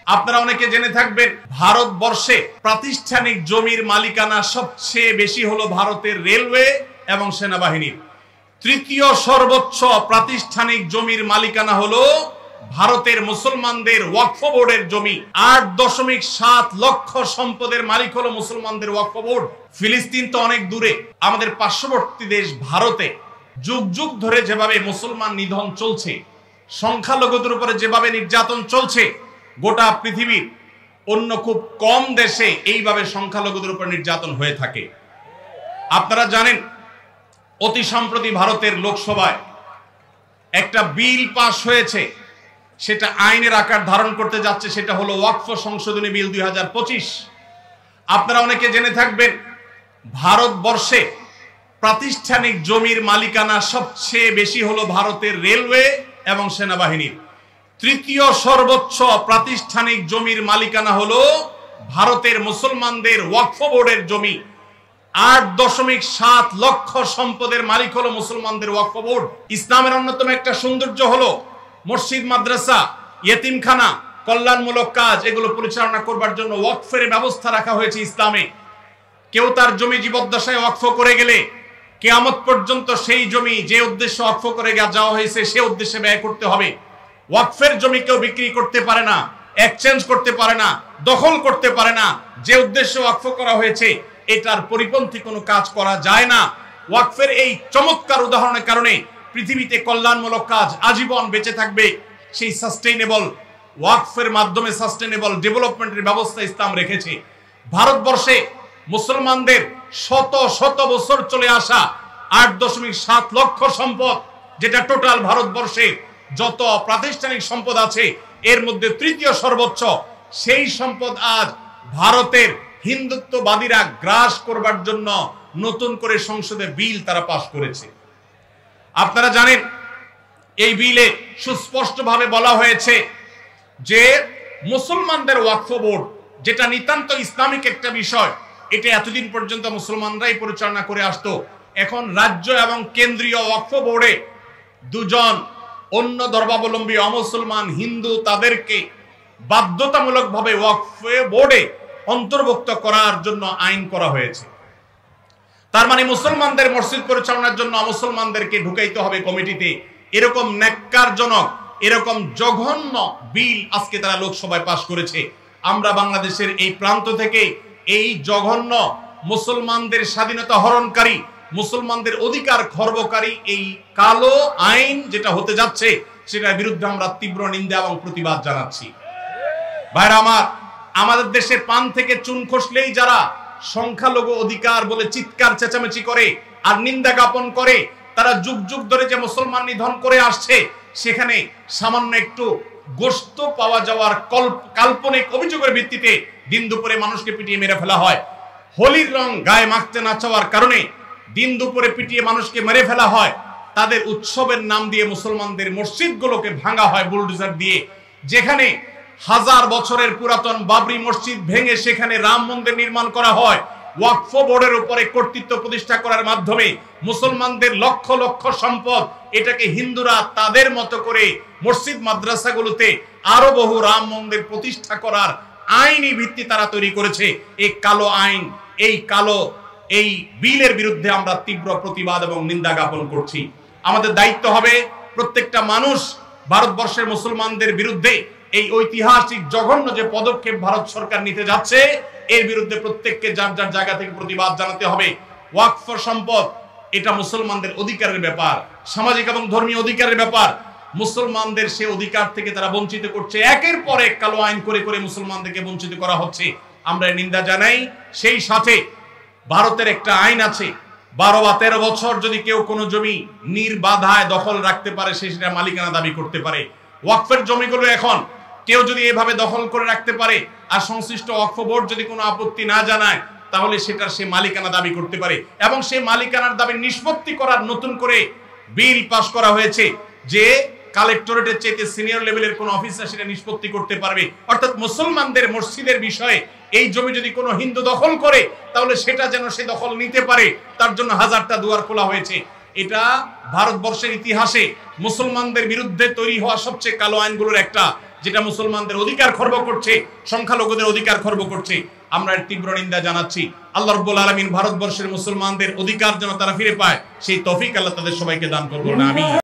আপনারা অনেকে জেনে থাকবেন ভারতবর্ষে প্রাতিষ্ঠানিক জমির মালিকানা সবচেয়ে বেশি হলো ভারতের রেলওয়ে এবং সেনাবাহিনীর। তৃতীয় সর্বোচ্চ প্রাতিষ্ঠানিক জমির মালিকানা হলো ভারতের মুসলমানদের ওয়াকফ বোর্ডের জমি। 8.7 লক্ষ সম্পদের মালিক হলো মুসলমানদের ওয়াকফ বোর্ড। ফিলিস্তিন তো অনেক দূরে, আমাদের পার্শ্ববর্তী দেশ ভারতে যুগ যুগ ধরে যেভাবে মুসলমান নিধন চলছে, সংখ্যালঘুদের উপরে যেভাবে নির্যাতন চলছে, গোটা পৃথিবীর অন্য খুব কম দেশে এইভাবে সংখ্যালঘুদের উপর নির্যাতন হয়ে থাকে। আপনারা জানেন অতি সম্প্রতি ভারতের লোকসভায় একটা বিল পাস হয়েছে, সেটা আইনের আকার ধারণ করতে যাচ্ছে, সেটা হলো ওয়াকফ সংশোধনী বিল 2025। আপনারা অনেকে জেনে থাকবেন ভারতবর্ষে প্রাতিষ্ঠানিক জমির মালিকানা সবচেয়ে বেশি হলো ভারতের রেলওয়ে এবং সেনাবাহিনীর। তৃতীয় সর্বোচ্চ প্রাতিষ্ঠানিক জমির মালিকানা হলো ভারতের মুসলমানদের ওয়াকফ বোর্ডের জমি। 8.7 লক্ষ সম্পদের মালিক হলো মুসলমানদের ওয়াকফ বোর্ড। ইসলামের অন্যতম একটা সৌন্দর্য হলো মসজিদ, মাদ্রাসা, ইয়েতিমখানা, কল্যাণমূলক কাজ, এগুলো পরিচালনা করবার জন্য ওয়াকফের ব্যবস্থা রাখা হয়েছে ইসলামে। কেউ তার জমি জীবদ্দশায় ওয়াকফ করে গেলে কিয়ামত পর্যন্ত সেই জমি যে উদ্দেশ্যে ওয়াকফ করে যাওয়া হয়েছে সে উদ্দেশ্যে ব্যয় করতে হবে। ওয়াকফের জমি কেউ বিক্রি করতে পারে না, এক্সচেঞ্জ করতে পারে না, দখল করতে পারে না। যে উদ্দেশ্যে ওয়াকফ করা হয়েছে এটার পরিপন্থী কোনো কাজ করা যায় না। ওয়াকফের এই চমৎকার উদাহরণের কারণে পৃথিবীতে কল্যাণমূলক কাজ আজীবন বেঁচে থাকবে। সেই সাস্টেইনেবল ওয়াকফের মাধ্যমে সাস্টেইনেবল ডেভেলপমেন্টের ব্যবস্থা ইসলাম রেখেছে। ভারতবর্ষে মুসলমানদের শত শত বছর চলে আসা 8.7 লক্ষ সম্পদ, যেটা টোটাল ভারতবর্ষে যত প্রাতিষ্ঠানিক সম্পদ আছে এর মধ্যে তৃতীয় সর্বোচ্চ, সেই সম্পদ আজ ভারতের হিন্দুত্ববাদীরা গ্রাস করবার জন্য নতুন করে সংসদে বিল তারা পাশ করেছে। আপনারা জানেন এই বিলে সুস্পষ্টভাবে বলা হয়েছে যে মুসলমানদের ওয়াকফ বোর্ড, যেটা নিতান্ত ইসলামিক একটা বিষয়, এটা এতদিন পর্যন্ত মুসলমানরাই পরিচালনা করে আসতো। এখন রাজ্য এবং কেন্দ্রীয় ওয়াকফ বোর্ডে দুজন অন্য ধর্মাবলম্বী অমুসলমান হিন্দু তাদেরকে বাধ্যতামূলকভাবে ওয়াকফ বোর্ডে অন্তর্ভুক্ত করার জন্য আইন করা হয়েছে। তার মানে মুসলমানদের মসজিদ পরিচালনার জন্য মুসলমানদেরকে ঢুকাইতে হবে কমিটিতে। এরকম ন্যাক্কারজনক, এরকম জঘন্য বিল আজকে তারা লোকসভায় পাশ করেছে। আমরা বাংলাদেশের এই প্রান্ত থেকে এই জঘন্য মুসলমানদের স্বাধীনতা হরণকারী, মুসলমানদের অধিকার খর্বকারী এই কালো আইন যেটা হতে যাচ্ছে সেটার বিরুদ্ধে আমরা তীব্র নিন্দা এবং প্রতিবাদ জানাচ্ছি। ভাইরা আমার, আমাদের দেশে পান থেকে চুন খসলেই যারা সংখ্যালঘু অধিকার বলে চিৎকার চেঁচামেচি করে আর নিন্দা জ্ঞাপন করে, তারা যুগ যুগ ধরে যে মুসলমান নিধন করে আসছে, সেখানে সামান্য একটু গোশত পাওয়া যাওয়ার কাল্পনিক অভিযোগের ভিত্তিতে দিন দুপুরে মানুষকে পিটিয়ে মেরে ফেলা হয়। হোলির রং গায়ে মাখতে না চাওয়ার কারণে দিন দুপুরে পিটিয়ে মানুষকে মেরে ফেলা হয়। তাদের উৎসবের নাম দিয়ে মুসলমানদের মসজিদগুলোকে ভাঙা হয় বুলডোজার দিয়ে। যেখানে 1000 বছরের পুরাতন বাবরি মসজিদ ভেঙে সেখানে রাম মন্দির নির্মাণ করা হয়। ওয়াকফ বোর্ডের উপরে কর্তৃত্ব প্রতিষ্ঠা করার মাধ্যমে মুসলমানদের লক্ষ লক্ষ সম্পদ, এটাকে হিন্দুরা তাদের মতো করে মসজিদ মাদ্রাসাগুলোতে আরো বহু রাম মন্দির প্রতিষ্ঠা করার আইনি ভিত্তি তারা তৈরি করেছে। এই কালো আইন, এই বিলের বিরুদ্ধে আমরা তীব্র প্রতিবাদ এবং নিন্দা জ্ঞাপন করছি। আমাদের দায়িত্ব হবে প্রত্যেকটা মানুষ ভারতবর্ষের মুসলমানদের বিরুদ্ধে এই ঐতিহাসিক জঘন্য যে পদক্ষেপ ভারত সরকার নিতে যাচ্ছে এর বিরুদ্ধে প্রত্যেককে যার যার জায়গা থেকে প্রতিবাদ জানাতে হবে। ওয়াকফ সম্পদ এটা মুসলমানদের অধিকারের ব্যাপার, সামাজিক এবং ধর্মীয় অধিকারের ব্যাপার। মুসলমানদের সে অধিকার থেকে তারা বঞ্চিত করছে, একের পর এক কালো আইন করে করে মুসলমানদেরকে বঞ্চিত করা হচ্ছে। আমরা নিন্দা জানাই। সেই সাথে ভারতের একটা আইন আছে, 12 বা 13 বছর যদি কেউ কোনো জমি নির্বাধায় দখল রাখতে পারে সে সেটা মালিকানা দাবি করতে পারে। ওয়াকফের জমিগুলো এখন কেউ যদি এভাবে দখল করে রাখতে পারে আর সংশ্লিষ্ট ওয়াকফ বোর্ড যদি কোনো আপত্তি না জানায়, তাহলে সেটার সে মালিকানা দাবি করতে পারে। এবং সেই মালিকানার দাবি নিষ্পত্তি করার নতুন করে বিল পাস করা হয়েছে যে কালেক্টরেটের চাইতে সিনিয়র লেভেলের কোন অফিসার সেটা নিষ্পত্তি করতে পারবে। অর্থাৎ মুসলমানদের মসজিদের বিষয়ে এই জমি যদি কোনো হিন্দু দখল করে তাহলে সেটা যেন সে দখল নিতে পারে, তার জন্য 1000টা দুয়ার খোলা হয়েছে। এটা ভারতবর্ষের ইতিহাসে মুসলমানদের বিরুদ্ধে তৈরি হওয়া সবচেয়ে কালো আইনগুলোর একটা, যেটা মুসলমানদের অধিকার খর্ব করছে, সংখ্যালঘুদের অধিকার খর্ব করছে, আমরা এর তীব্র নিন্দা জানাচ্ছি। আল্লাহ রাব্বুল আলামিন ভারতবর্ষের মুসলমানদের অধিকার যেন তারা ফিরে পায়, সেই তৌফিক আল্লাহ তাদের সবাইকে দান করুন, আমিন।